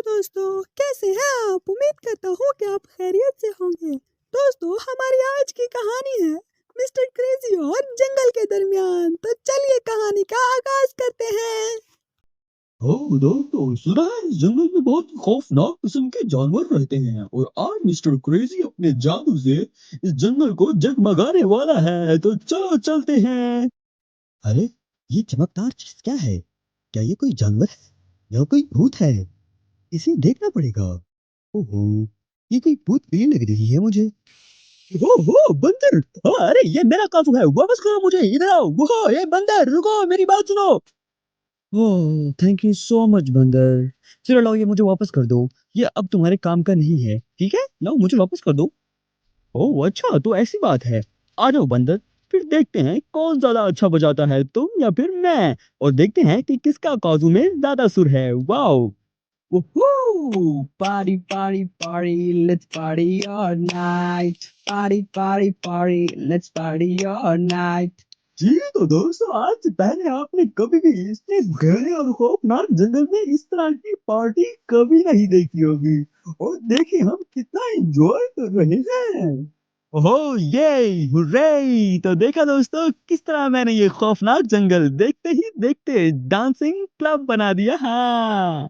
दोस्तों, कैसे हैं आप? उम्मीद करता हूँ कि आप खैरियत से होंगे। दोस्तों, हमारी आज की कहानी है मिस्टर क्रेजी और जंगल के दरमियान। तो चलिए कहानी का आगाज करते हैं। दोस्तों, सुना है इस जंगल में बहुत खौफनाक किस्म के जानवर रहते हैं और आज मिस्टर क्रेजी अपने जादू से इस जंगल को जगमगाने वाला है। तो चलो चलते हैं। अरे, ये चमकदार चीज क्या है? क्या ये कोई जानवर है या कोई भूत है? इसे देखना पड़ेगा। ओहो, ये कोई भूत फिल्म लग रही है मुझे। हो बंदर। अरे ये मेरा काफू है, वापस करो मुझे। इधर आओ। वो ये बंदर, रुको, मेरी बात सुनो। ओह, थैंक यू सो मच बंदर। चलो लाओ, ये मुझे वापस कर दो। ये अब तुम्हारे काम का नहीं है, ठीक है? लाओ, मुझे वापस कर दो। ओह अच्छा, तो ऐसी बात है। आ जाओ बंदर, फिर देखते हैं कौन ज्यादा अच्छा बजाता है, तुम या फिर मैं। और देखते हैं कि किसका काजू में ज्यादा सुर है। Wow. Woohoo! Party, party, party, let's party all night. Party, party, party, let's party all night. जी तो दोस्तों, आज से पहले आपने कभी भी इतने गहरे और खौफनाक जंगल में इस तरह की पार्टी कभी नहीं देखी होगी। और देखिए हम कितना एंजॉय कर रहे हैं। ओहो ये हुर्रे! तो देखा दोस्तों, किस तरह मैंने ये खौफनाक जंगल देखते ही देखते डांसिंग क्लब बना दिया। हाँ,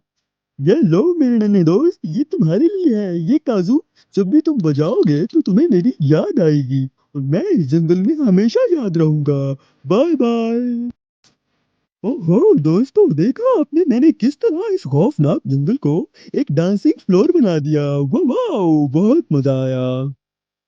ये लो मेरे नन्हे दोस्त, ये तुम्हारे लिए है। ये काजू जब भी तुम बजाओगे तो तुम्हें मेरी याद आएगी और मैं इस जंगल में हमेशा याद रहूंगा। Bye bye. ओहो दोस्तों, देखा आपने मैंने किस तरह इस खौफनाक जंगल को एक डांसिंग फ्लोर बना दिया। वाह, बहुत मजा आया।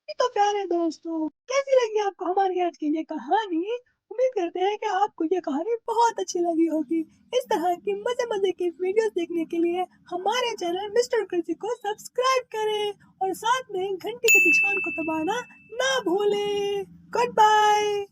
ये तो प्यारे दोस्तों, कैसी लगी आपको हमारी आज की ये कहानी? उम्मीद करते हैं कि आपको ये कहानी बहुत अच्छी लगी होगी। इस तरह की मजे मजे की वीडियोस देखने के लिए हमारे चैनल मिस्टर क्रेजी को सब्सक्राइब करें और साथ में घंटी के निशान को दबाना ना भूलें। Good bye.